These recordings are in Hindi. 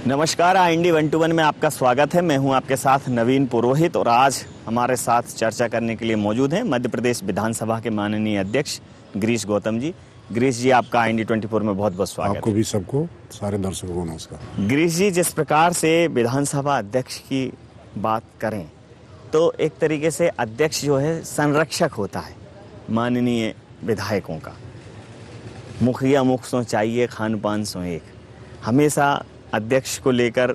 नमस्कार, IND 121 में आपका स्वागत है। मैं हूं आपके साथ नवीन पुरोहित और आज हमारे साथ चर्चा करने के लिए मौजूद हैं मध्य प्रदेश विधानसभा के माननीय अध्यक्ष गिरीश गौतम जी। गिरीश जी, आपका IND 24 में बहुत बहुत स्वागत। आपको भी, सबको, सारे दर्शकों को नमस्कार। गिरीश जी, जिस प्रकार से विधानसभा अध्यक्ष की बात करें तो एक तरीके से अध्यक्ष जो है संरक्षक होता है माननीय विधायकों का। मुखिया मुख सो चाहिए, खान पान सो एक। हमेशा अध्यक्ष को लेकर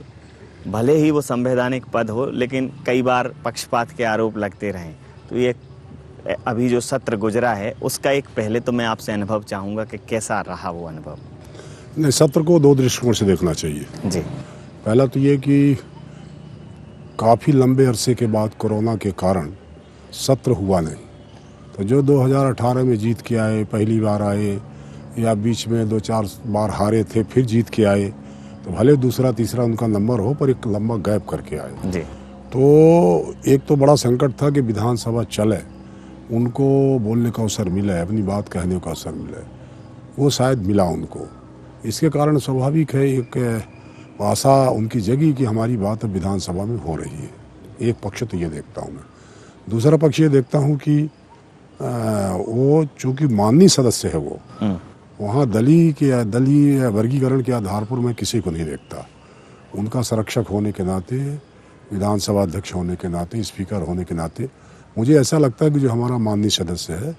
भले ही वो संवैधानिक पद हो, लेकिन कई बार पक्षपात के आरोप लगते रहें। तो ये अभी जो सत्र गुजरा है उसका एक पहले तो मैं आपसे अनुभव चाहूँगा कि कैसा रहा वो अनुभव। नहीं, सत्र को दो दृष्टिकोण से देखना चाहिए जी। पहला तो ये कि काफ़ी लंबे अरसे के बाद कोरोना के कारण सत्र हुआ नहीं। तो जो 2018 में जीत के आए, पहली बार आए, या बीच में 2-4 बार हारे थे फिर जीत के आए, तो भले दूसरा तीसरा उनका नंबर हो पर एक लंबा गैप करके आए। जी। तो एक तो बड़ा संकट था कि विधानसभा चले, उनको बोलने का अवसर मिले, अपनी बात कहने का अवसर मिले, वो शायद मिला उनको। इसके कारण स्वाभाविक है एक आशा उनकी जगी कि हमारी बात अब विधानसभा में हो रही है। एक पक्ष तो ये देखता हूँ मैं। दूसरा पक्ष ये देखता हूँ कि वो चूँकि माननीय सदस्य है, वो वहाँ दलीय वर्गीकरण के आधार पर मैं किसी को नहीं देखता। उनका संरक्षक होने के नाते, विधानसभा अध्यक्ष होने के नाते, स्पीकर होने के नाते मुझे ऐसा लगता है कि जो हमारा माननीय सदस्य है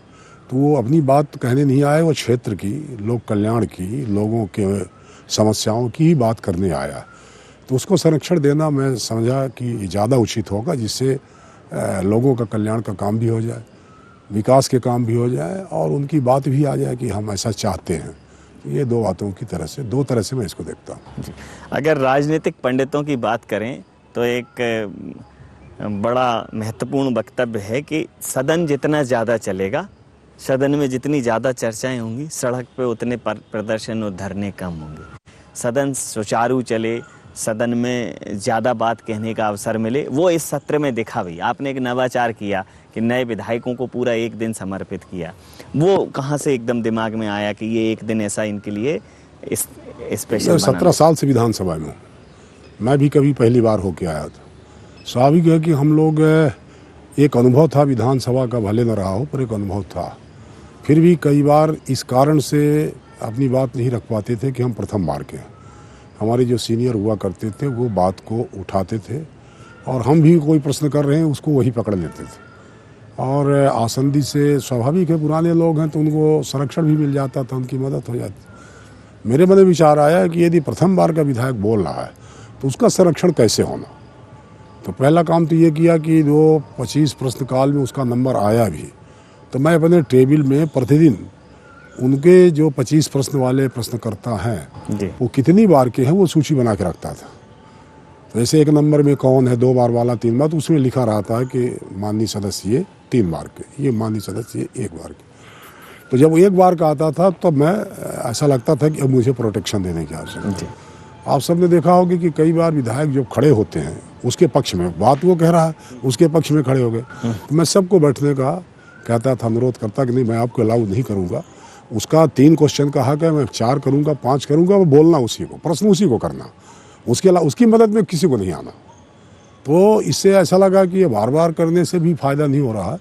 तो वो अपनी बात कहने नहीं आए, वो क्षेत्र की, लोक कल्याण की, लोगों के समस्याओं की ही बात करने आया। तो उसको संरक्षण देना मैं समझा कि ज़्यादा उचित होगा, जिससे लोगों का कल्याण का काम भी हो जाए, विकास के काम भी हो जाए और उनकी बात भी आ जाए कि हम ऐसा चाहते हैं। ये दो बातों की तरह से, दो तरह से मैं इसको देखता हूँ। अगर राजनीतिक पंडितों की बात करें तो एक बड़ा महत्वपूर्ण वक्तव्य है कि सदन जितना ज़्यादा चलेगा, सदन में जितनी ज़्यादा चर्चाएं होंगी, सड़क पे उतने प्रदर्शन और धरने कम होंगे। सदन सुचारू चले, सदन में ज़्यादा बात कहने का अवसर मिले, वो इस सत्र में दिखा भी। आपने एक नवाचार किया कि नए विधायकों को पूरा एक दिन समर्पित किया। वो कहाँ से एकदम दिमाग में आया कि ये एक दिन ऐसा इनके लिए स्पेशल? 17 साल से विधानसभा में, मैं भी कभी पहली बार होके आया था। स्वाभाविक है कि हम लोग, एक अनुभव था विधानसभा का, भले न रहा हो पर एक अनुभव था। फिर भी कई बार इस कारण से अपनी बात नहीं रख पाते थे कि हम प्रथम बार के हैं। हमारे जो सीनियर हुआ करते थे वो बात को उठाते थे और हम भी कोई प्रश्न कर रहे हैं उसको वही पकड़ लेते थे। और आसंदी से, स्वाभाविक है पुराने लोग हैं तो उनको संरक्षण भी मिल जाता था, उनकी मदद हो जाती। मेरे मन में विचार आया कि यदि प्रथम बार का विधायक बोल रहा है तो उसका संरक्षण कैसे होना। तो पहला काम तो ये किया कि जो 25 प्रश्न काल में उसका नंबर आया भी, तो मैं अपने टेबल में प्रतिदिन उनके जो 25 प्रश्न वाले प्रश्नकर्ता हैं वो कितनी बार के हैं वो सूची बना के रखता था। वैसे एक नंबर में कौन है 2 बार वाला, 3 बार, तो उसमें लिखा रहता है कि माननीय सदस्य ये 3 बार के, ये माननीय सदस्य ये 1 बार के। तो जब 1 बार का आता था तो मैं, ऐसा लगता था कि अब मुझे प्रोटेक्शन देने की आवश्यकता है। आप सबने देखा होगा कि कई बार विधायक जो खड़े होते हैं उसके पक्ष में, बात वो कह रहा है उसके पक्ष में खड़े हो गए, तो मैं सबको बैठने का कहता था, अनुरोध करता कि नहीं, मैं आपको अलाउ नहीं करूँगा। उसका 3 क्वेश्चन का हक है, मैं 4 करूँगा, 5 करूँगा, वो बोलना उसी को, प्रश्न उसी को करना, उसके अलावा उसकी मदद में किसी को नहीं आना। तो इससे ऐसा लगा कि ये बार बार करने से भी फ़ायदा नहीं हो रहा है।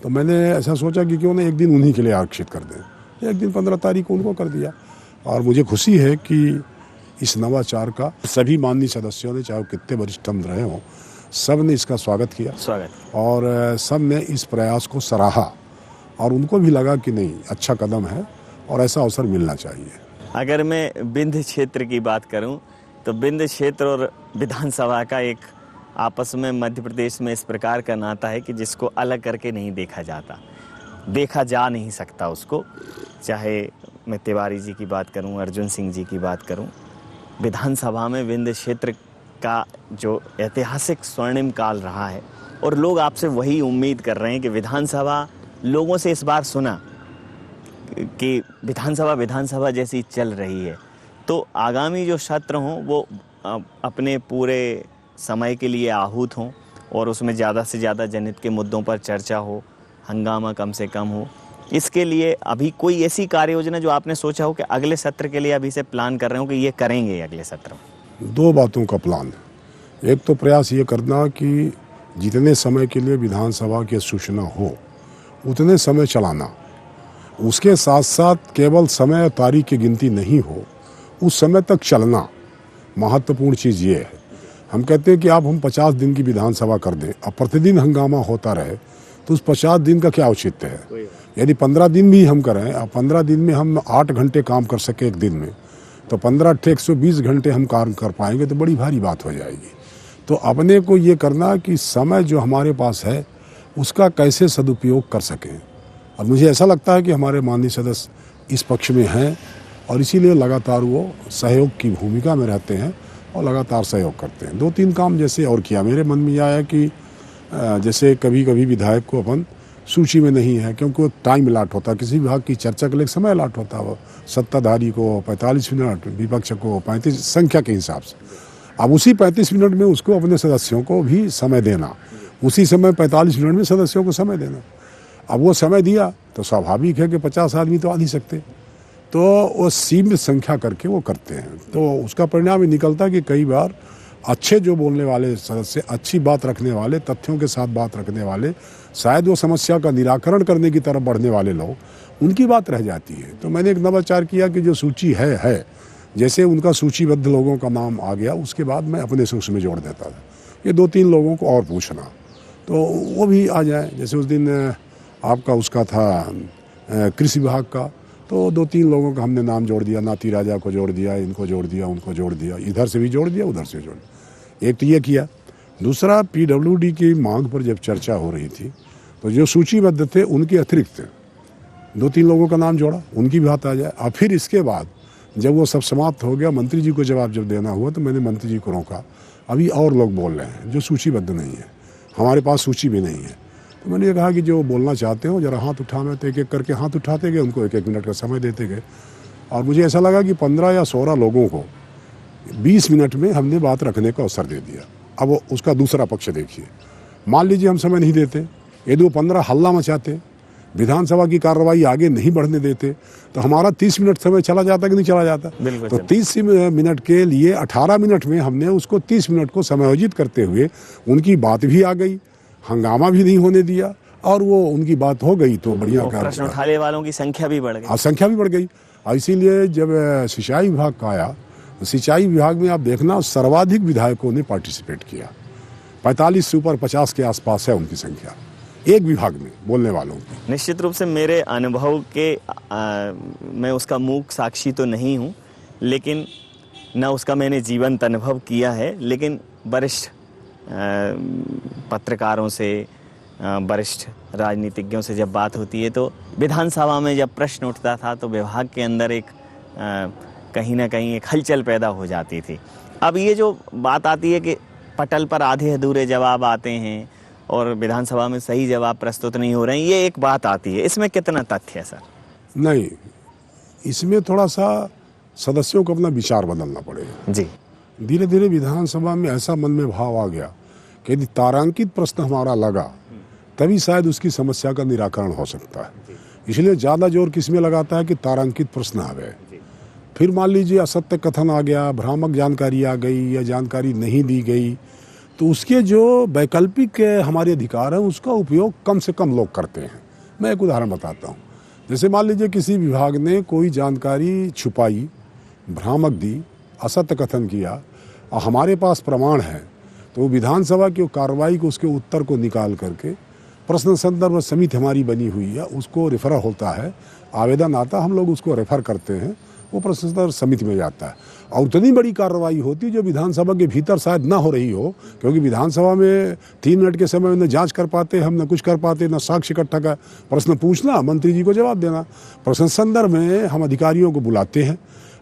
तो मैंने ऐसा सोचा कि क्यों ना एक दिन उन्हीं के लिए आरक्षित कर दें। एक दिन 15 तारीख को उनको कर दिया और मुझे खुशी है कि इस नवाचार का सभी माननीय सदस्यों ने, चाहे कितने वरिष्ठ हम रहे हों, सब ने इसका स्वागत किया और सब ने इस प्रयास को सराहा और उनको भी लगा कि नहीं, अच्छा कदम है और ऐसा अवसर मिलना चाहिए। अगर मैं विंध्य क्षेत्र की बात करूं तो विंध्य क्षेत्र और विधानसभा का एक आपस में मध्य प्रदेश में इस प्रकार का नाता है कि जिसको अलग करके नहीं देखा जाता, देखा जा नहीं सकता उसको। चाहे मैं तिवारी जी की बात करूं, अर्जुन सिंह जी की बात करूं, विधानसभा में विंध्य क्षेत्र का जो ऐतिहासिक स्वर्णिम काल रहा है और लोग आपसे वही उम्मीद कर रहे हैं कि विधानसभा, लोगों से इस बार सुना कि विधानसभा जैसी चल रही है। तो आगामी जो सत्र हों वो अपने पूरे समय के लिए आहूत हों और उसमें ज़्यादा से ज़्यादा जनहित के मुद्दों पर चर्चा हो, हंगामा कम से कम हो। इसके लिए अभी कोई ऐसी कार्य योजना जो आपने सोचा हो कि अगले सत्र के लिए अभी से प्लान कर रहे हो कि ये करेंगे अगले सत्र में? दो बातों का प्लान। एक तो प्रयास ये करना कि जितने समय के लिए विधानसभा की सूचना हो उतने समय चलाना, उसके साथ साथ केवल समय और तारीख की गिनती नहीं हो, उस समय तक चलना महत्वपूर्ण चीज़ ये है। हम कहते हैं कि आप हम 50 दिन की विधानसभा कर दें, अब प्रतिदिन हंगामा होता रहे तो उस 50 दिन का क्या औचित्य है। यदि 15 दिन भी हम करें, अब 15 दिन में हम 8 घंटे काम कर सके एक दिन में, तो 15 × 120 घंटे हम काम कर पाएंगे तो बड़ी भारी बात हो जाएगी। तो अपने को ये करना कि समय जो हमारे पास है उसका कैसे सदुपयोग कर सकें। और मुझे ऐसा लगता है कि हमारे माननीय सदस्य इस पक्ष में हैं और इसीलिए लगातार वो सहयोग की भूमिका में रहते हैं और लगातार सहयोग करते हैं। 2-3 काम जैसे और किया, मेरे मन में यह आया कि जैसे कभी कभी विधायक को अपन सूची में नहीं है क्योंकि वो टाइम अलाट होता है, किसी विभाग की चर्चा के लिए समय अलाट होता है, वो सत्ताधारी को 45 मिनट, विपक्ष को 35, संख्या के हिसाब से। अब उसी 35 मिनट में उसको अपने सदस्यों को भी समय देना, उसी समय 45 मिनट में सदस्यों को समय देना। अब वो समय दिया तो स्वाभाविक है कि 50 आदमी तो आ नहीं सकते, तो वो सीमित संख्या करके वो करते हैं। तो उसका परिणाम ये निकलता है कि कई बार अच्छे जो बोलने वाले सदस्य, अच्छी बात रखने वाले, तथ्यों के साथ बात रखने वाले, शायद वो समस्या का निराकरण करने की तरफ बढ़ने वाले लोग, उनकी बात रह जाती है। तो मैंने एक नवाचार किया कि जो सूची है जैसे उनका सूचीबद्ध लोगों का नाम आ गया, उसके बाद मैं अपने से उसमें जोड़ देता था। ये 2-3 लोगों को और पूछना तो वो भी आ जाए। जैसे उस दिन आपका उसका था कृषि विभाग का, तो 2-3 लोगों का हमने नाम जोड़ दिया, नाती राजा को जोड़ दिया, इनको जोड़ दिया, उनको जोड़ दिया, इधर से भी जोड़ दिया, उधर से जोड़ दिया। एक तो ये किया। दूसरा, PWD की मांग पर जब चर्चा हो रही थी तो जो सूचीबद्ध थे उनके अतिरिक्त 2-3 लोगों का नाम जोड़ा, उनकी भी बात आ जाए। और फिर इसके बाद जब वो सब समाप्त हो गया, मंत्री जी को जवाब जब देना हुआ तो मैंने मंत्री जी को रोका, अभी और लोग बोल रहे हैं जो सूचीबद्ध नहीं है, हमारे पास सूची भी नहीं है। तो मैंने ये कहा कि जो बोलना चाहते हो जरा हाथ उठाना, तो एक एक करके हाथ उठाते गए, उनको 1-1 मिनट का समय देते गए। और मुझे ऐसा लगा कि 15 या 16 लोगों को 20 मिनट में हमने बात रखने का अवसर दे दिया। अब वो उसका दूसरा पक्ष देखिए, मान लीजिए हम समय नहीं देते, यदि वो 15 हल्ला मचाते, विधानसभा की कार्रवाई आगे नहीं बढ़ने देते, तो हमारा 30 मिनट समय चला जाता कि नहीं चला जाता। तो 30 मिनट के लिए 18 मिनट में हमने उसको 30 मिनट को समायोजित करते हुए उनकी बात भी आ गई, हंगामा भी नहीं होने दिया और वो उनकी बात हो गई तो बढ़िया। प्रश्न उठाने वालों की संख्या भी बढ़ गई। संख्या भी बढ़ गई। इसीलिए जब सिंचाई विभाग का आया, सिंचाई विभाग में आप देखना सर्वाधिक विधायकों ने पार्टिसिपेट किया, 45 से ऊपर 50 के आसपास है उनकी संख्या एक विभाग में बोलने वालों की। निश्चित रूप से मेरे अनुभव के मैं उसका मूक साक्षी तो नहीं हूँ, लेकिन न उसका मैंने जीवंत अनुभव किया है, लेकिन वरिष्ठ पत्रकारों से, वरिष्ठ राजनीतिज्ञों से जब बात होती है तो विधानसभा में जब प्रश्न उठता था तो विभाग के अंदर एक कहीं ना कहीं एक हलचल पैदा हो जाती थी। अब ये जो बात आती है कि पटल पर आधे अधूरे जवाब आते हैं और विधानसभा में सही जवाब प्रस्तुत नहीं हो रहे हैं, ये एक बात आती है, इसमें कितना तथ्य है सर? नहीं, इसमें थोड़ा सा सदस्यों को अपना विचार बदलना पड़ेगा जी। धीरे धीरे विधानसभा में ऐसा मन में भाव आ गया कि यदि तारांकित प्रश्न हमारा लगा तभी शायद उसकी समस्या का निराकरण हो सकता है। इसलिए ज़्यादा जोर किसमें लगाता है कि तारांकित प्रश्न आ गए। फिर मान लीजिए असत्य कथन आ गया, भ्रामक जानकारी आ गई या जानकारी नहीं दी गई, तो उसके जो वैकल्पिक हमारे अधिकार हैं उसका उपयोग कम से कम लोग करते हैं। मैं एक उदाहरण बताता हूँ। जैसे मान लीजिए किसी विभाग ने कोई जानकारी छुपाई, भ्रामक दी, असत्य कथन किया और हमारे पास प्रमाण है, तो विधानसभा की कार्रवाई को, उसके उत्तर को निकाल करके प्रश्न संदर्भ समिति हमारी बनी हुई है, उसको रेफर होता है, आवेदन आता, हम लोग उसको रेफर करते हैं, वो प्रश्न संदर्भ समिति में जाता है। और उतनी बड़ी कार्रवाई होती है जो विधानसभा के भीतर शायद ना हो रही हो, क्योंकि विधानसभा में 3 मिनट के समय में न जांच कर पाते हम, न कुछ कर पाते, न साक्ष्य इकट्ठा कर, प्रश्न पूछना, मंत्री जी को जवाब देना। प्रश्न संदर्भ में हम अधिकारियों को बुलाते हैं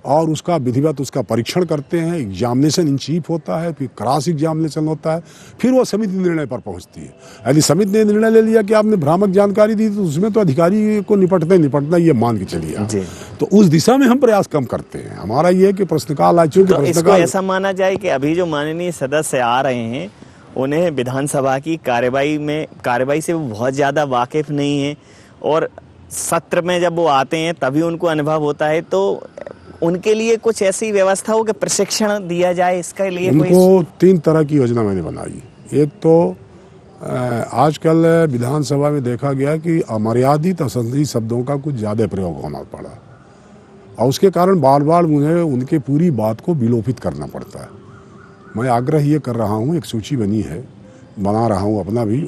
और उसका विधिवत उसका परीक्षण करते हैं, एग्जामिनेशन इन चीफ होता है, फिर क्रॉस एग्जामिनेशन होता है, फिर वो समिति निर्णय पर पहुंचती है। यदि समिति ने निर्णय ले लिया कि आपने भ्रामक जानकारी दी तो उसमें तो अधिकारी को निपटना ये मान के चलिए। तो उस दिशा में हम प्रयास कम करते हैं। हमारा ये है कि प्रश्नकाल आ चुके, तो इसको ऐसा माना जाए कि अभी जो माननीय सदस्य आ रहे हैं उन्हें विधानसभा की कार्यवाही से वो बहुत ज़्यादा वाकिफ नहीं है और सत्र में जब वो आते हैं तभी उनको अनुभव होता है, तो उनके लिए कुछ ऐसी व्यवस्था हो कि प्रशिक्षण दिया जाए इसके लिए? उनको 3 तरह की योजना मैंने बनाई। एक तो आजकल विधानसभा में देखा गया कि अमर्यादित असंसदीय शब्दों का कुछ ज़्यादा प्रयोग होना पड़ा और उसके कारण बार बार मुझे उनके पूरी बात को विलोपित करना पड़ता है। मैं आग्रह ये कर रहा हूँ, एक सूची बनी है, बना रहा हूँ अपना भी,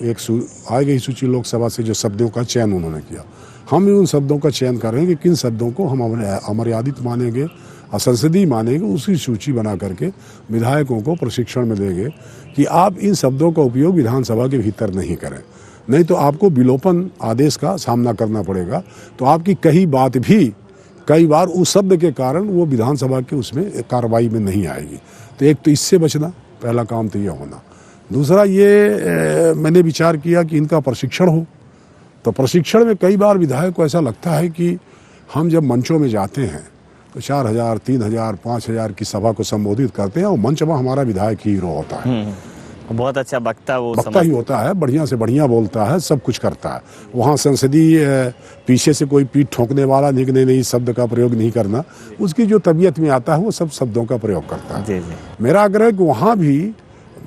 आई गई सूची लोकसभा से जो शब्दों का चयन उन्होंने किया, हम भी उन शब्दों का चयन करेंगे कि किन शब्दों को हम अमर्यादित मानेंगे, असंसदीय मानेंगे। उसकी सूची बना करके विधायकों को प्रशिक्षण में देंगे कि आप इन शब्दों का उपयोग विधानसभा के भीतर नहीं करें, नहीं तो आपको विलोपन आदेश का सामना करना पड़ेगा। तो आपकी कही बात भी कई बार उस शब्द के कारण वो विधानसभा के उसमें कार्रवाई में नहीं आएगी। तो एक तो इससे बचना, पहला काम तो ये होना। दूसरा ये मैंने विचार किया कि इनका प्रशिक्षण हो। तो प्रशिक्षण में कई बार विधायक को ऐसा लगता है कि हम जब मंचों में जाते हैं तो 4000, 3000, 5000 की सभा को संबोधित करते हैं और मंच में हमारा विधायक ही हीरो होता है। बहुत अच्छा वक्ता ही होता है, बढ़िया से बढ़िया बोलता है, सब कुछ करता है। वहाँ संसदीय पीछे से कोई पीठ ठोकने वाला नहीं शब्द का प्रयोग नहीं करना, उसकी जो तबीयत में आता है वो सब शब्दों का प्रयोग करता है। मेरा आग्रह है कि वहाँ भी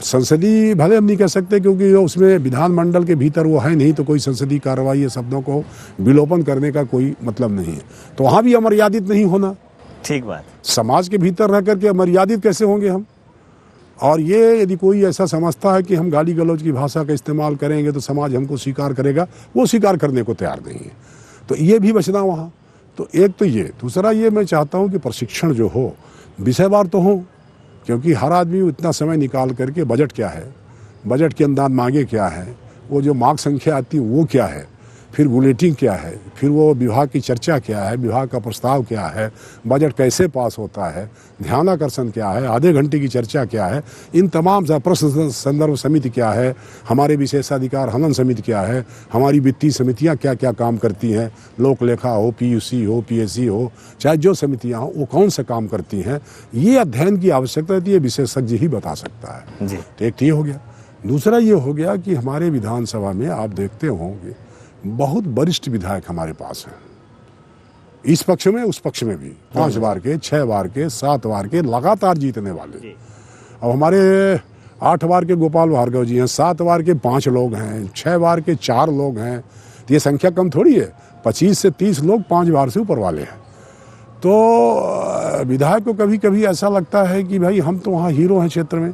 संसदीय, भले हम नहीं कह सकते क्योंकि उसमें विधानमंडल के भीतर वो है नहीं, तो कोई संसदीय कार्रवाई ये शब्दों को विलोपन करने का कोई मतलब नहीं है। तो वहाँ भी अमर्यादित नहीं होना। ठीक बात। समाज के भीतर रह करके अमर्यादित कैसे होंगे हम? और ये यदि कोई ऐसा समझता है कि हम गाली गलौज की भाषा का इस्तेमाल करेंगे तो समाज हमको स्वीकार करेगा, वो स्वीकार करने को तैयार नहीं है। तो ये भी बचना वहाँ। तो एक तो ये, दूसरा ये मैं चाहता हूँ कि प्रशिक्षण जो हो विषयवार तो हो, क्योंकि हर आदमी इतना समय निकाल करके बजट क्या है, बजट के अनुदान मांगे क्या है, वो जो मार्ग संख्या आती है वो क्या है, फिर बुलेटिन क्या है, फिर वो विभाग की चर्चा क्या है, विभाग का प्रस्ताव क्या है, बजट कैसे पास होता है, ध्यानाकर्षण क्या है, आधे घंटे की चर्चा क्या है, इन तमाम प्रश्न संदर्भ समिति क्या है, हमारे विशेषाधिकार हनन समिति क्या है, हमारी वित्तीय समितियां क्या क्या काम करती हैं, लोक लेखा हो, पीयूसी हो, पीएससी हो, चाहे जो समितियां हो वो कौन सा काम करती हैं, ये अध्ययन की आवश्यकता है। ये विशेषज्ञ ही बता सकता है जी। तो एक ये हो गया। दूसरा ये हो गया कि हमारे विधानसभा में आप देखते होंगे बहुत वरिष्ठ विधायक हमारे पास हैं, इस पक्ष में उस पक्ष में भी, 5 बार के, 6 बार के, 7 बार के लगातार जीतने वाले। अब हमारे 8 बार के गोपाल भार्गव जी हैं, 7 बार के 5 लोग हैं, 6 बार के 4 लोग हैं। तो ये संख्या कम थोड़ी है, 25 से 30 लोग 5 बार से ऊपर वाले हैं। तो विधायक को कभी कभी ऐसा लगता है कि भाई हम तो वहाँ हीरो हैं क्षेत्र में,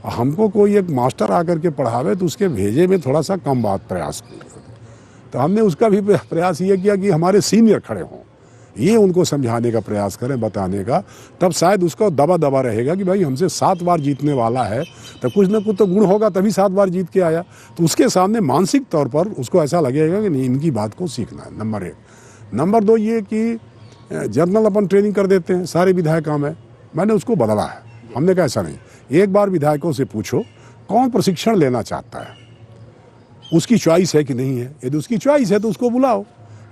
हमको कोई एक मास्टर आकर के पढ़ावे तो उसके भेजे में थोड़ा सा कम बात प्रयास किया। तो हमने उसका भी प्रयास ये किया कि हमारे सीनियर खड़े हों, ये उनको समझाने का प्रयास करें, बताने का। तब शायद उसको दबा रहेगा कि भाई हमसे 7 बार जीतने वाला है तो कुछ न कुछ तो गुण होगा तभी 7 बार जीत के आया। तो उसके सामने मानसिक तौर पर उसको ऐसा लगेगा कि नहीं, इनकी बात को सीखना है, नंबर 1। नंबर 2 ये कि जर्नल अपन ट्रेनिंग कर देते हैं सारे विधायकों में, मैंने उसको बदला है। हमने कहा ऐसा नहीं, एक बार विधायकों से पूछो कौन प्रशिक्षण लेना चाहता है, उसकी चॉइस है कि नहीं है। यदि उसकी चॉइस है तो उसको बुलाओ,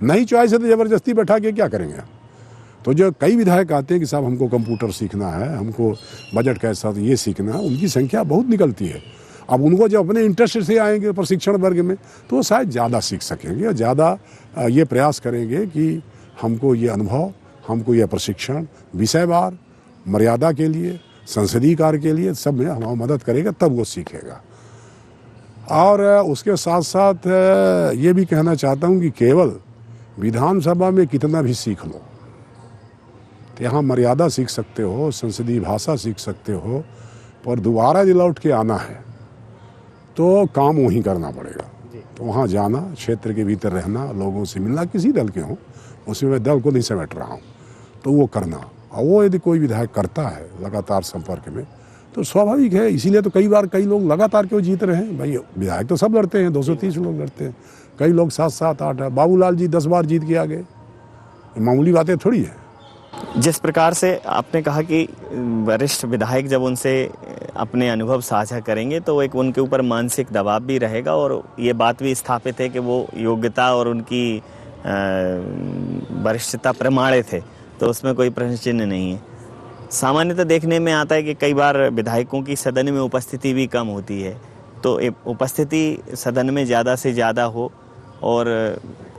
नहीं चॉइस है तो जबरदस्ती बैठा के क्या करेंगे। तो जो कई विधायक आते हैं कि साहब हमको कंप्यूटर सीखना है, हमको बजट कैसा ये सीखना है, उनकी संख्या बहुत निकलती है। अब उनको जब अपने इंटरेस्ट से आएंगे प्रशिक्षण वर्ग में तो वो शायद ज़्यादा सीख सकेंगे और ज़्यादा ये प्रयास करेंगे कि हमको ये अनुभव, हमको ये प्रशिक्षण विषयवार, मर्यादा के लिए, संसदीय कार्य के लिए सब में हमारी मदद करेगा, तब वो सीखेगा। और उसके साथ साथ ये भी कहना चाहता हूँ कि केवल विधानसभा में कितना भी सीख लो, तो यहाँ मर्यादा सीख सकते हो, संसदीय भाषा सीख सकते हो, पर दोबारा यदि लौट के आना है तो काम वहीं करना पड़ेगा। तो वहाँ जाना, क्षेत्र के भीतर रहना, लोगों से मिलना, किसी दल के हों, उसमें मैं दल को नहीं समेट रहा हूँ, तो वो करना। और वो यदि कोई विधायक करता है लगातार संपर्क में तो स्वाभाविक है। इसीलिए तो कई बार कई लोग लगातार क्यों जीत रहे हैं भाई, विधायक तो सब लड़ते हैं, 230 लोग लड़ते हैं, कई लोग 7, 8 बाबूलाल जी 10 बार जीत के आ गए, मामूली बातें थोड़ी है। जिस प्रकार से आपने कहा कि वरिष्ठ विधायक जब उनसे अपने अनुभव साझा करेंगे तो एक उनके ऊपर मानसिक दबाव भी रहेगा और ये बात भी स्थापित है कि वो योग्यता और उनकी वरिष्ठता प्रमाणित है, तो उसमें कोई प्रश्न चिन्ह नहीं है। सामान्यतः देखने में आता है कि कई बार विधायकों की सदन में उपस्थिति भी कम होती है, तो उपस्थिति सदन में ज़्यादा से ज़्यादा हो और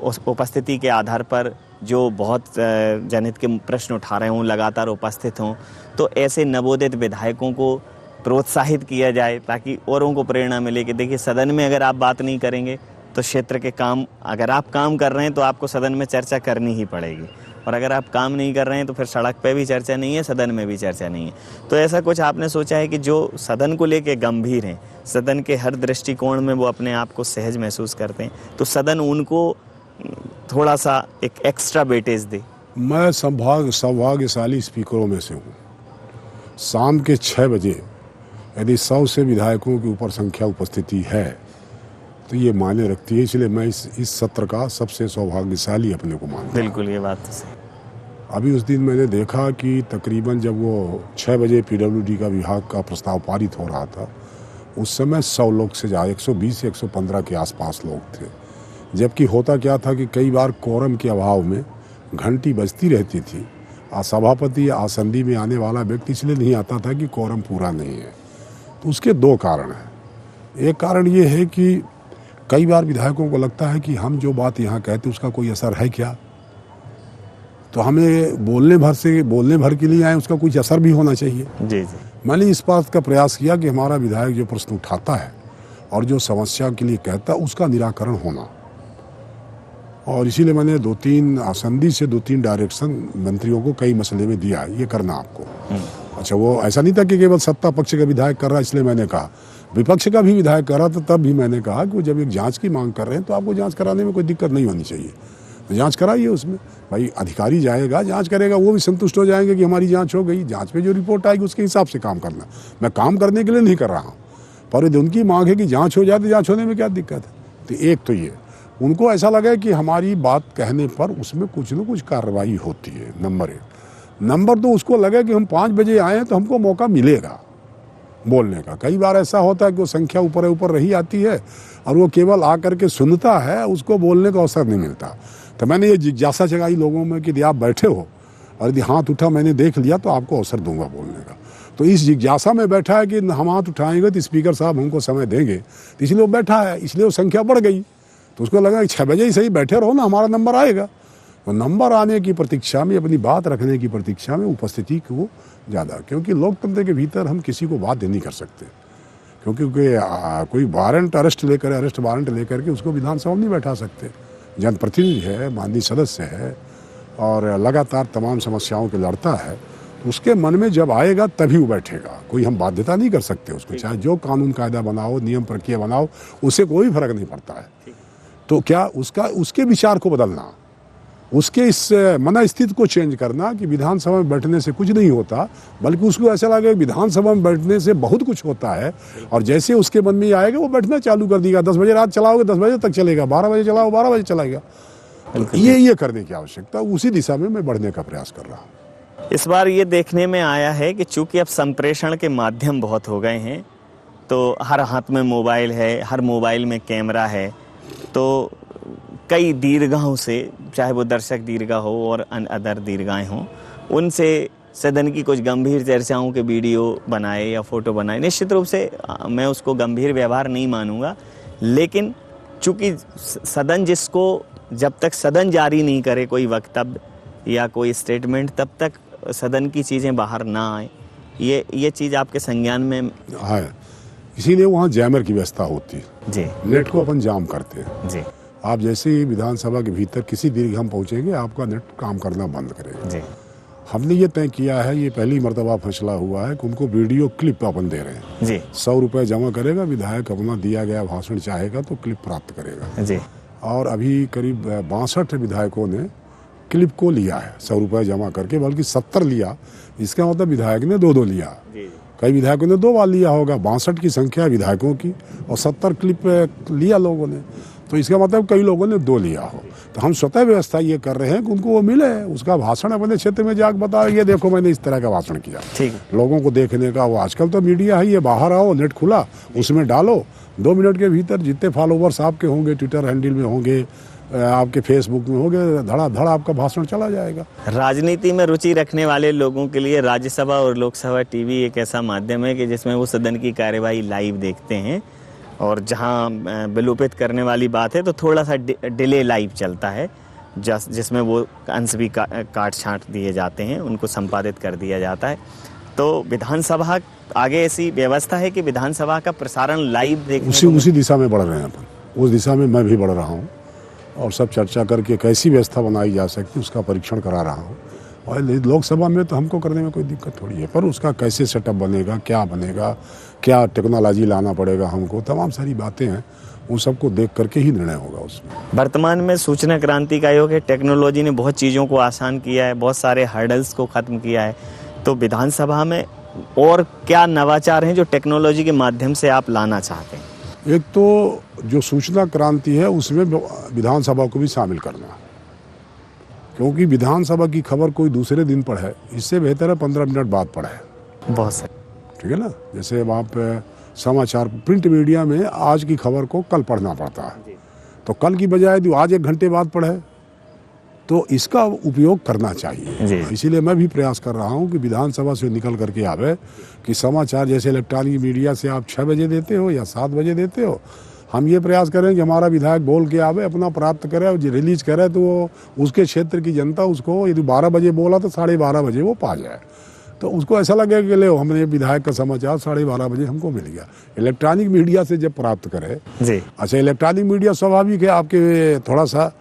उस उपस्थिति के आधार पर जो बहुत जनहित के प्रश्न उठा रहे हों, लगातार उपस्थित हों, तो ऐसे नवोदित विधायकों को प्रोत्साहित किया जाए ताकि औरों को प्रेरणा मिले कि देखिए सदन में अगर आप बात नहीं करेंगे तो क्षेत्र के काम, अगर आप काम कर रहे हैं तो आपको सदन में चर्चा करनी ही पड़ेगी, और अगर आप काम नहीं कर रहे हैं तो फिर सड़क पे भी चर्चा नहीं है, सदन में भी चर्चा नहीं है। तो ऐसा कुछ आपने सोचा है कि जो सदन को लेके गंभीर हैं, सदन के हर दृष्टिकोण में वो अपने आप को सहज महसूस करते हैं, तो सदन उनको थोड़ा सा एक एक्स्ट्रा वेटेज दे? मैं सौभाग्यशाली स्पीकरों में से हूँ। शाम के 6 बजे यदि 100 से विधायकों के ऊपर संख्या उपस्थिति है तो ये मायने रखती है, इसलिए मैं इस सत्र का सबसे सौभाग्यशाली अपने को मानता हूँ। बिल्कुल, ये बात तो सही। अभी उस दिन मैंने देखा कि तकरीबन जब वो 6 बजे पीडब्ल्यूडी का विभाग का प्रस्ताव पारित हो रहा था, उस समय 100 लोग से ज़्यादा, 120 से 115 के आसपास लोग थे। जबकि होता क्या था कि कई बार कोरम के अभाव में घंटी बजती रहती थी, सभापति या आसंदी में आने वाला व्यक्ति इसलिए नहीं आता था कि कोरम पूरा नहीं है। तो उसके 2 कारण हैं। एक कारण ये है कि कई बार विधायकों को लगता है कि हम जो बात यहाँ कहते उसका कोई असर है क्या, तो हमें बोलने भर के लिए आए, उसका कुछ असर भी होना चाहिए। जी जी। मैंने इस बात का प्रयास किया कि हमारा विधायक जो प्रश्न उठाता है और जो समस्या के लिए कहता है उसका निराकरण होना, और इसीलिए मैंने 2-3 आसंदी से 2-3 डायरेक्शन मंत्रियों को कई मसले में दिया, ये करना आपको। अच्छा, वो ऐसा नहीं था कि केवल सत्ता पक्ष का विधायक कर रहा है इसलिए मैंने कहा, विपक्ष का भी विधायक कर रहा था, तब भी मैंने कहा कि वो जब एक जांच की मांग कर रहे हैं तो आपको जांच कराने में कोई दिक्कत नहीं होनी चाहिए, तो जांच कराइए। उसमें भाई अधिकारी जाएगा, जांच करेगा, वो भी संतुष्ट हो जाएंगे कि हमारी जांच हो गई, जांच में जो रिपोर्ट आएगी उसके हिसाब से काम करना। मैं काम करने के लिए नहीं कर रहा हूँ, पर यदि उनकी मांग है कि जाँच हो जाए तो जाँच होने में क्या दिक्कत है। तो एक तो ये उनको ऐसा लगा कि हमारी बात कहने पर उसमें कुछ न कुछ कार्रवाई होती है, नंबर 1। नंबर 2, उसको लगा कि हम 5 बजे आए हैं तो हमको मौका मिलेगा बोलने का। कई बार ऐसा होता है कि वो संख्या ऊपर रही आती है और वो केवल आकर के सुनता है, उसको बोलने का अवसर नहीं मिलता। तो मैंने ये जिज्ञासा जगाई लोगों में कि यदि आप बैठे हो और यदि हाथ उठा मैंने देख लिया तो आपको अवसर दूंगा बोलने का। तो इस जिज्ञासा में बैठा है कि हम हाथ उठाएंगे तो स्पीकर साहब हमको समय देंगे, तो इसलिए वो बैठा है, इसलिए वो संख्या बढ़ गई। तो उसको लगा कि 6 बजे ही सही बैठे रहो ना, हमारा नंबर आएगा। तो नंबर आने की प्रतीक्षा में, अपनी बात रखने की प्रतीक्षा में उपस्थिति को ज़्यादा, क्योंकि लोकतंत्र के भीतर हम किसी को बाध्य नहीं कर सकते, क्योंकि कोई वारंट अरेस्ट वारंट लेकर के उसको विधानसभा में नहीं बैठा सकते। जनप्रतिनिधि है, माननीय सदस्य है और लगातार तमाम समस्याओं के लड़ता है, उसके मन में जब आएगा तभी वो बैठेगा। कोई हम बाध्यता नहीं कर सकते उसको, चाहे जो कानून कायदा बनाओ, नियम प्रक्रिया बनाओ, उससे कोई फर्क नहीं पड़ता है। तो क्या उसके विचार को बदलना, उसके इस मनस्थिति को चेंज करना कि विधानसभा में बैठने से कुछ नहीं होता, बल्कि उसको ऐसा लगे विधानसभा में बैठने से बहुत कुछ होता है, और जैसे उसके मन में आएगा वो बैठना चालू कर देगा। 10 बजे रात चलाओगे 10 बजे तक चलेगा, 12 बजे चलाओ 12 बजे चलाएगा। ये करने की आवश्यकता, उसी दिशा में मैं बढ़ने का प्रयास कर रहा हूँ। इस बार ये देखने में आया है कि चूंकि अब संप्रेषण के माध्यम बहुत हो गए हैं, तो हर हाथ में मोबाइल है, हर मोबाइल में कैमरा है, तो कई दीर्घाओं से, चाहे वो दर्शक दीर्घा हो और अदर दीर्घाएं हों, उनसे सदन की कुछ गंभीर चर्चाओं के वीडियो बनाए या फोटो बनाए। निश्चित रूप से मैं उसको गंभीर व्यवहार नहीं मानूंगा, लेकिन चूंकि सदन जिसको, जब तक सदन जारी नहीं करे कोई वक्तव्य या कोई स्टेटमेंट, तब तक सदन की चीज़ें बाहर ना आए, ये चीज़ आपके संज्ञान में है। इसीलिए वहाँ जैमर की व्यवस्था होती है जी, नेट को अपन जाम करते हैं जी। आप जैसे ही विधानसभा के भीतर किसी दीर्घ हम पहुँचेंगे, आपका नेट काम करना बंद करेगा जी। हमने ये तय किया है, ये पहली मर्तबा फैसला हुआ है कि उनको वीडियो क्लिप अपन दे रहे हैं जी। 100 रुपये जमा करेगा विधायक, अपना दिया गया भाषण चाहेगा तो क्लिप प्राप्त करेगा जी। और अभी करीब 62 विधायकों ने क्लिप को लिया है 100 रुपये जमा करके, बल्कि 70 लिया। इसका मतलब विधायक ने 2-2 लिया। कई विधायकों ने 2 बार लिया होगा। 62 की संख्या विधायकों की और 70 क्लिप लिया लोगों ने, तो इसका मतलब कई लोगों ने 2 लिया हो। तो हम स्वतः व्यवस्था ये कर रहे हैं कि उनको वो मिले, उसका भाषण अपने क्षेत्र में जाकर बताओ, ये देखो मैंने इस तरह का भाषण किया, ठीक है, लोगों को देखने का। वो आजकल तो मीडिया है, ये बाहर आओ, नेट खुला, उसमें डालो, 2 मिनट के भीतर जितने फॉलोवर्स आपके होंगे, ट्विटर हैंडल में होंगे, आपके फेसबुक में होंगे, धड़ा आपका भाषण चला जाएगा। राजनीति में रुचि रखने वाले लोगों के लिए राज्यसभा और लोकसभा टीवी एक ऐसा माध्यम है कि जिसमें वो सदन की कार्यवाही लाइव देखते हैं, और जहां विलोपित करने वाली बात है तो थोड़ा सा डिले लाइव चलता है। जिसमें वो अंश भी काट छांट दिए जाते हैं, उनको संपादित कर दिया जाता है। तो विधानसभा आगे ऐसी व्यवस्था है कि विधानसभा का प्रसारण लाइव देखने उसी दिशा में बढ़ रहे हैं अपन, उस दिशा में मैं भी बढ़ रहा हूँ और सब चर्चा करके कैसी व्यवस्था बनाई जा सकती है उसका परीक्षण करा रहा हूँ। और लोकसभा में तो हमको करने में कोई दिक्कत थोड़ी है, पर उसका कैसे सेटअप बनेगा, क्या टेक्नोलॉजी लाना पड़ेगा हमको, तमाम सारी बातें हैं, उन सबको देख करके ही निर्णय होगा उसमें। वर्तमान में सूचना क्रांति का युग है, टेक्नोलॉजी ने बहुत चीज़ों को आसान किया है, बहुत सारे हर्डल्स को ख़त्म किया है। तो विधानसभा में और क्या नवाचार हैं जो टेक्नोलॉजी के माध्यम से आप लाना चाहते हैं? एक तो जो सूचना क्रांति है उसमें विधानसभा को भी शामिल करना, क्योंकि विधानसभा की खबर कोई दूसरे दिन पढ़े, इससे बेहतर है 15 मिनट बाद पढ़े। बहुत सही, ठीक है ना। जैसे अब आप समाचार प्रिंट मीडिया में आज की खबर को कल पढ़ना पड़ता है, तो कल की बजाय जो आज 1 घंटे बाद पढ़े, तो इसका उपयोग करना चाहिए। इसीलिए मैं भी प्रयास कर रहा हूं कि विधानसभा से निकल करके आवे कि समाचार जैसे इलेक्ट्रॉनिक मीडिया से आप 6 बजे देते हो या 7 बजे देते हो, हम ये प्रयास करें कि हमारा विधायक बोल के आवे, अपना प्राप्त करे और रिलीज करे, तो वो उसके क्षेत्र की जनता उसको यदि 12 बजे बोला तो 12:30 बजे वो पा जाए, तो उसको ऐसा लगेगा कि ले हमने विधायक का समाचार 12:30 बजे हमको मिल गया। इलेक्ट्रॉनिक मीडिया से जब प्राप्त करे जी। अच्छा, इलेक्ट्रॉनिक मीडिया स्वाभाविक है, आपके थोड़ा सा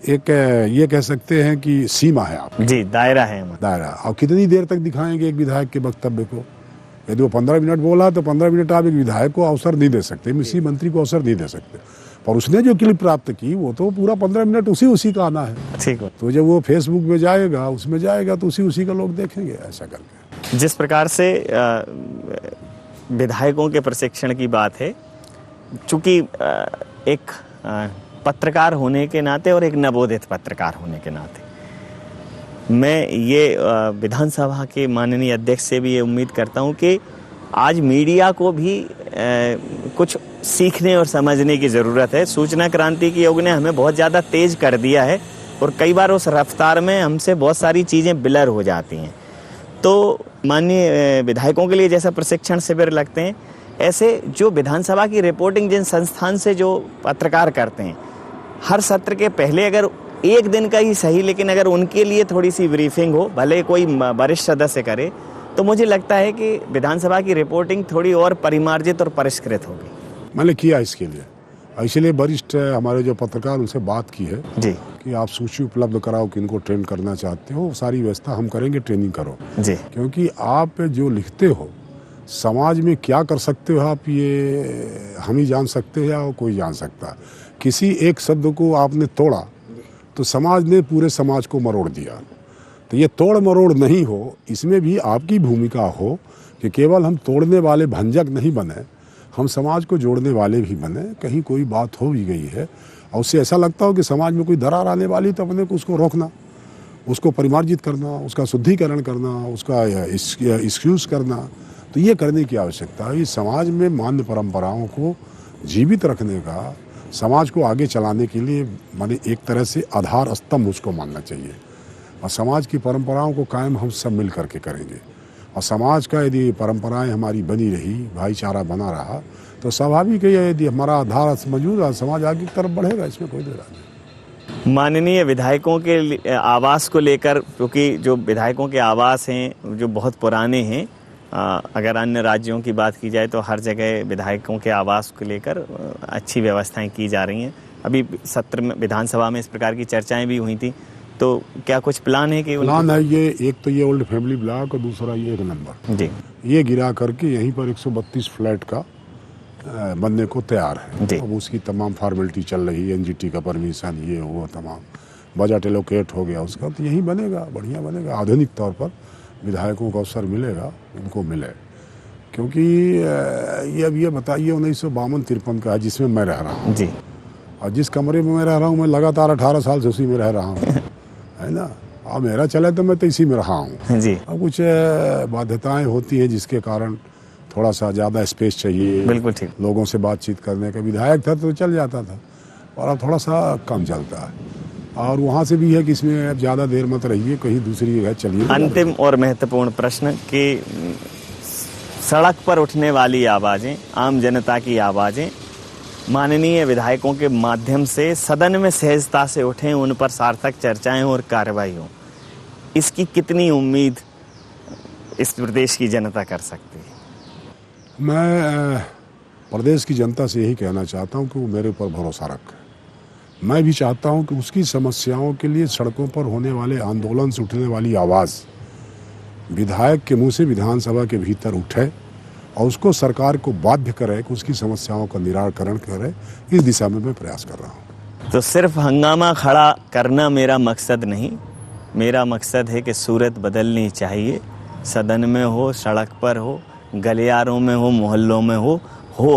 एक ये कह सकते हैं कि सीमा है आप जी, दायरा है, दायरा। और कितनी देर तक दिखाएंगे एक विधायक के वक्तव्य को? यदि वो 15 मिनट बोला तो 15 मिनट आप एक विधायक को अवसर नहीं दे सकते, किसी मंत्री को अवसर नहीं दे सकते, पर उसने जो क्लिप प्राप्त की वो तो पूरा 15 मिनट उसी का आना है। ठीक है, तो जब वो फेसबुक में जाएगा, उसमें जाएगा, तो उसी का लोग देखेंगे। ऐसा करके जिस प्रकार से विधायकों के प्रशिक्षण की बात है, चूंकि एक पत्रकार होने के नाते और एक नवोदित पत्रकार होने के नाते मैं ये विधानसभा के माननीय अध्यक्ष से भी ये उम्मीद करता हूँ कि आज मीडिया को भी कुछ सीखने और समझने की ज़रूरत है। सूचना क्रांति के युग ने हमें बहुत ज़्यादा तेज़ कर दिया है और कई बार उस रफ्तार में हमसे बहुत सारी चीज़ें ब्लर हो जाती हैं। तो माननीय विधायकों के लिए जैसा प्रशिक्षण शिविर लगते हैं, ऐसे जो विधानसभा की रिपोर्टिंग जिन संस्थान से जो पत्रकार करते हैं, हर सत्र के पहले अगर एक दिन का ही सही, लेकिन अगर उनके लिए थोड़ी सी ब्रीफिंग हो, भले कोई वरिष्ठ सदस्य करे, तो मुझे लगता है कि विधानसभा की रिपोर्टिंग थोड़ी और परिमार्जित और परिष्कृत होगी। मैंने किया इसके लिए, इसलिए वरिष्ठ हमारे जो पत्रकार उनसे बात की है जी कि आप सूची उपलब्ध कराओ कि इनको ट्रेन करना चाहते हो, सारी व्यवस्था हम करेंगे, ट्रेनिंग करो जी। क्योंकि आप जो लिखते हो समाज में क्या कर सकते हो आप, ये हम ही जान सकते हैं और कोई जान सकता। किसी एक शब्द को आपने तोड़ा तो समाज ने पूरे समाज को मरोड़ दिया। तो ये तोड़ मरोड़ नहीं हो, इसमें भी आपकी भूमिका हो कि केवल हम तोड़ने वाले भंजक नहीं बने, हम समाज को जोड़ने वाले भी बने। कहीं कोई बात हो भी गई है और उससे ऐसा लगता हो कि समाज में कोई दरार आने वाली, तो अपने को उसको रोकना, उसको परिमार्जित करना, उसका शुद्धिकरण करना, उसका एक्सक्यूज करना, तो ये करने की आवश्यकता है। इस समाज में मान्य परंपराओं को जीवित रखने का, समाज को आगे चलाने के लिए माने एक तरह से आधार स्तंभ उसको मानना चाहिए। और समाज की परंपराओं को कायम हम सब मिल करके करेंगे। और समाज का यदि परंपराएं हमारी बनी रही, भाईचारा बना रहा, तो स्वाभाविक है यदि हमारा आधार मौजूद है, समाज आगे की तरफ बढ़ेगा, इसमें कोई देर नहीं। माननीय विधायकों के आवास को लेकर, क्योंकि जो विधायकों के आवास हैं जो बहुत पुराने हैं, अगर अन्य राज्यों की बात की जाए तो हर जगह विधायकों के आवास को लेकर अच्छी व्यवस्थाएं की जा रही हैं। अभी सत्र में विधानसभा में इस प्रकार की चर्चाएं भी हुई थी, तो क्या कुछ प्लान है कि प्लान है? ये एक तो ये ओल्ड फैमिली ब्लॉक और दूसरा ये 1 नंबर जी, ये गिरा करके यहीं पर 132 फ्लैट का बनने को तैयार है। अब उसकी तमाम फॉर्मेलिटी चल रही है, NGT का परमिशन, ये वो तमाम बजट एलोकेट हो गया उसका, तो यहीं बनेगा, बढ़िया बनेगा। आधुनिक तौर पर विधायकों को अवसर मिलेगा, उनको मिले। क्योंकि ये अब ये बताइए 1952-53 का है जिसमें मैं रह रहा हूँ जी, और जिस कमरे में मैं रह रहा हूँ मैं लगातार 18 साल से उसी में रह रहा हूँ है ना। अब मेरा चले तो मैं तो इसी में रहा हूँ जी। अब कुछ बाध्यताएं होती हैं जिसके कारण थोड़ा सा ज़्यादा स्पेस चाहिए, बिल्कुल ठीक, लोगों से बातचीत करने का। विधायक था तो चल जाता था, और अब थोड़ा सा कम चलता है। और वहाँ से भी है कि इसमें अब ज़्यादा देर मत रहिए, कहीं दूसरी जगह चलिए। अंतिम और महत्वपूर्ण प्रश्न कि सड़क पर उठने वाली आवाज़ें, आम जनता की आवाज़ें माननीय विधायकों के माध्यम से सदन में सहजता से उठें, उन पर सार्थक चर्चाएं और कार्रवाई हो, इसकी कितनी उम्मीद इस प्रदेश की जनता कर सकती है? मैं प्रदेश की जनता से यही कहना चाहता हूं कि वो मेरे ऊपर भरोसा रखे। मैं भी चाहता हूं कि उसकी समस्याओं के लिए सड़कों पर होने वाले आंदोलन से उठने वाली आवाज़ विधायक के मुंह से विधानसभा के भीतर उठे और उसको सरकार को बाध्य करे कि उसकी समस्याओं का निराकरण करे। इस दिशा में मैं प्रयास कर रहा हूँ। तो सिर्फ हंगामा खड़ा करना मेरा मकसद नहीं, मेरा मकसद है कि सूरत बदलनी चाहिए। सदन में हो, सड़क पर हो, गलियारों में हो, मोहल्लों में हो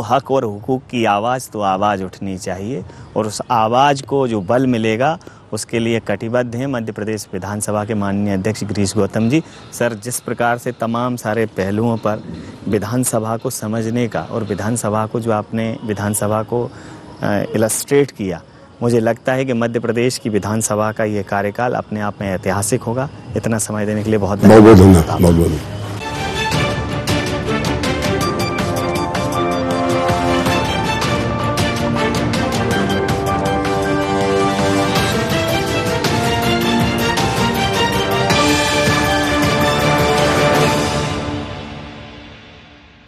हक और हुकूक की आवाज़, तो आवाज़ उठनी चाहिए और उस आवाज़ को जो बल मिलेगा उसके लिए कटिबद्ध हैं मध्य प्रदेश विधानसभा के माननीय अध्यक्ष गिरीश गौतम जी। सर, जिस प्रकार से तमाम सारे पहलुओं पर विधानसभा को समझने का और विधानसभा को जो आपने विधानसभा को इलस्ट्रेट किया, मुझे लगता है कि मध्य प्रदेश की विधानसभा का ये कार्यकाल अपने आप में ऐतिहासिक होगा। इतना समय देने के लिए बहुत धन्यवाद।